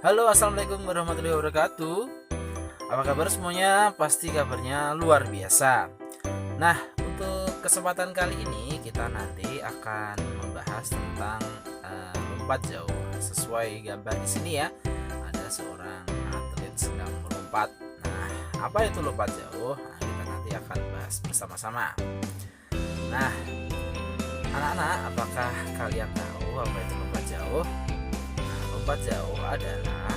Halo, assalamualaikum warahmatullahi wabarakatuh. Apa kabar semuanya? Pasti kabarnya luar biasa. Nah, untuk kesempatan kali ini kita nanti akan membahas tentang lompat jauh. Sesuai gambar di sini ya, ada seorang atlet sedang melompat. Nah, apa itu lompat jauh? Nah, kita nanti akan bahas bersama-sama. Nah, anak-anak, apakah kalian tahu apa itu lompat jauh? Lompat jauh adalah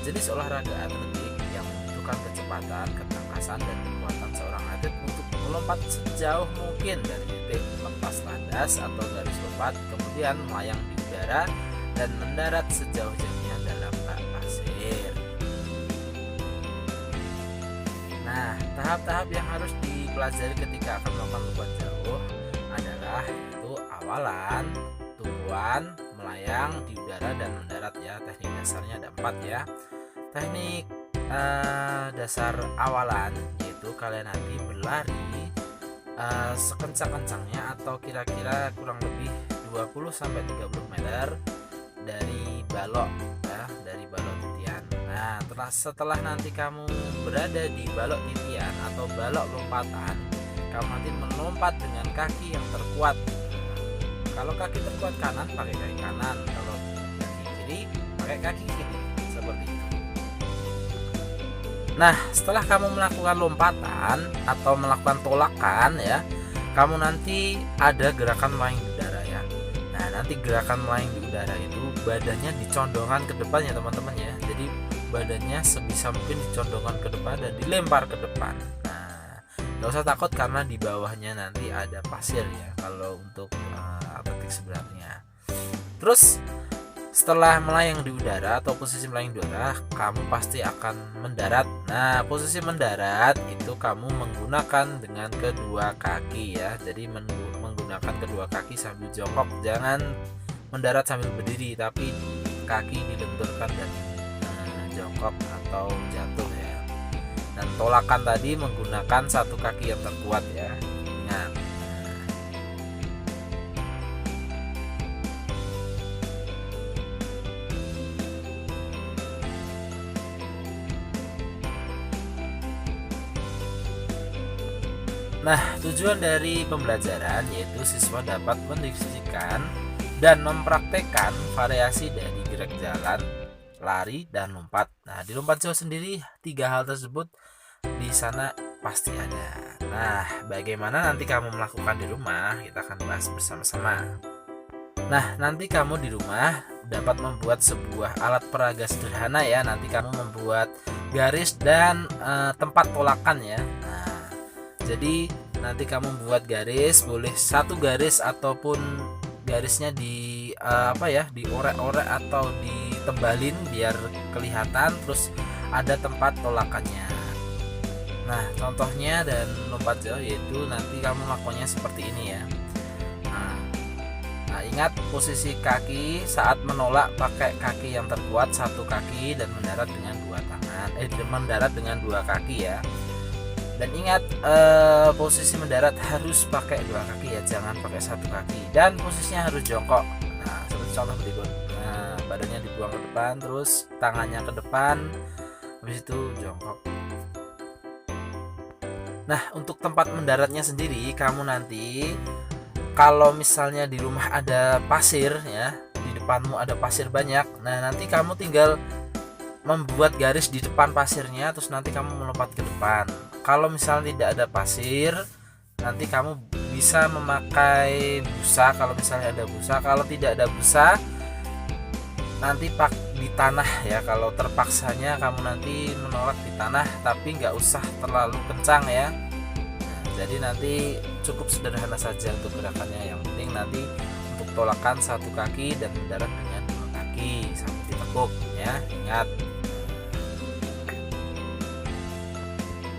jenis olahraga atletik yang membutuhkan kecepatan, ketangkasan, dan kekuatan seorang atlet untuk melompat sejauh mungkin dari titik lepas landas atau garis lompat, kemudian melayang di udara dan mendarat sejauh-jauhnya dalam bak pasir. Nah, tahap-tahap yang harus dipelajari ketika akan melakukan lompat jauh adalah itu awalan, tumpuan, melayang di udara dan mendarat ya. Teknik dasarnya ada 4 ya. Teknik dasar awalan yaitu kalian nanti berlari sekencang-kencangnya atau kira-kira kurang lebih 20-30 meter dari balok ya, dari balok titian. Nah, setelah nanti kamu berada di balok titian atau balok lompatan, kamu nanti melompat dengan kaki yang terkuat. Kalau kaki terkuat kanan, pakai kaki kanan. Kalau kaki kiri, pakai kaki kiri. Seperti itu. Nah, setelah kamu melakukan lompatan atau melakukan tolakan ya, kamu nanti ada gerakan melayang di udara ya. Nah, nanti gerakan melayang di udara itu badannya dicondongkan ke depan ya teman-teman ya. Jadi badannya sebisa mungkin dicondongkan ke depan dan dilempar ke depan. Gak usah takut karena di bawahnya nanti ada pasir ya kalau untuk atletik sebenarnya. Terus setelah melayang di udara atau posisi melayang di udara, kamu pasti akan mendarat. Nah, posisi mendarat itu kamu menggunakan dengan kedua kaki ya. Jadi menggunakan kedua kaki sambil jongkok, jangan mendarat sambil berdiri, tapi kaki dibenturkan dan jongkok atau jatuh ya. Dan tolakan tadi menggunakan satu kaki yang terkuat ya. Ingat. Nah, tujuan dari pembelajaran yaitu siswa dapat mendiskusikan dan mempraktekkan variasi dari gerak jalan, lari, dan lompat. Nah, di lompat jauh sendiri 3 hal tersebut di sana pasti ada. Nah, bagaimana nanti kamu melakukan di rumah? Kita akan bahas bersama-sama. Nah, nanti kamu di rumah dapat membuat sebuah alat peraga sederhana ya. Nanti kamu membuat garis dan tempat tolakan ya. Nah, jadi nanti kamu membuat garis, boleh satu garis ataupun garisnya diorek-orek atau ditebalin biar kelihatan, terus ada tempat tolakannya. Nah, contohnya dan lompat jauh yaitu nanti kamu melakukannya seperti ini ya. Nah, ingat posisi kaki saat menolak, pakai kaki yang terkuat satu kaki dan mendarat dengan dua tangan. Mendarat dengan dua kaki ya. Dan ingat posisi mendarat harus pakai dua kaki ya, jangan pakai satu kaki. Dan posisinya harus jongkok. Nah, seperti contoh berikut. Nah, badannya dibuang ke depan, terus tangannya ke depan, habis itu jongkok. Nah, untuk tempat mendaratnya sendiri, kamu nanti kalau misalnya di rumah ada pasir ya, di depanmu ada pasir banyak. Nah, nanti kamu tinggal membuat garis di depan pasirnya, terus nanti kamu melompat ke depan. Kalau misalnya tidak ada pasir, nanti kamu bisa memakai busa kalau misalnya ada busa. Kalau tidak ada busa, nanti di tanah ya. Kalau terpaksanya kamu nanti menolak di tanah, tapi nggak usah terlalu kencang ya. Nah, jadi nanti cukup sederhana saja untuk gerakannya. Yang penting nanti untuk tolakan satu kaki dan mendarat dengan dua kaki sampai ditekuk ya. Ingat.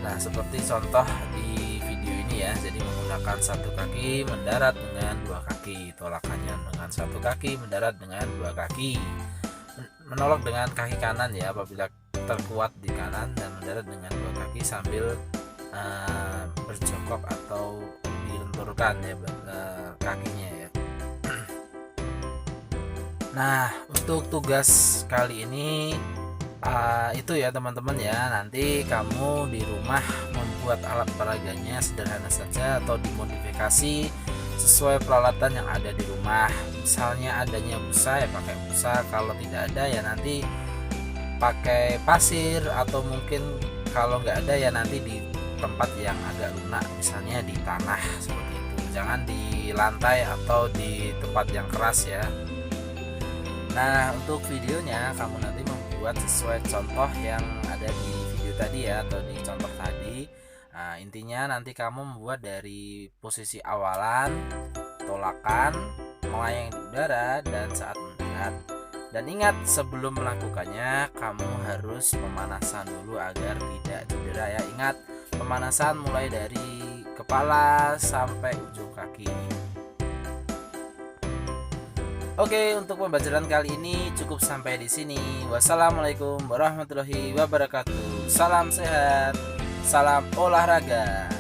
Nah, seperti contoh di video ini ya. Jadi menggunakan satu kaki, mendarat dengan dua kaki. Tolakannya dengan satu kaki, mendarat dengan dua kaki. Menolak dengan kaki kanan ya apabila terkuat di kanan, dan mendarat dengan dua kaki sambil berjongkok atau dilenturkan ya kakinya ya. Nah, untuk tugas kali ini itu ya teman-teman ya. Nanti kamu di rumah membuat alat peraganya sederhana saja atau dimodifikasi sesuai peralatan yang ada di rumah. Misalnya adanya busa ya pakai busa, kalau tidak ada ya nanti pakai pasir, atau mungkin kalau nggak ada ya nanti di tempat yang agak lunak, misalnya di tanah seperti itu. Jangan di lantai atau di tempat yang keras ya. Nah, untuk videonya kamu nanti membuat sesuai contoh yang ada di video tadi ya, atau di contoh tadi. Nah, intinya nanti kamu membuat dari posisi awalan, tolakan, melayang di udara, dan saat mendarat. Dan ingat, sebelum melakukannya kamu harus pemanasan dulu agar tidak cedera ya. Ingat, pemanasan mulai dari kepala sampai ujung kaki. Oke, untuk pembelajaran kali ini cukup sampai di sini. Wassalamualaikum warahmatullahi wabarakatuh. Salam sehat, salam olahraga.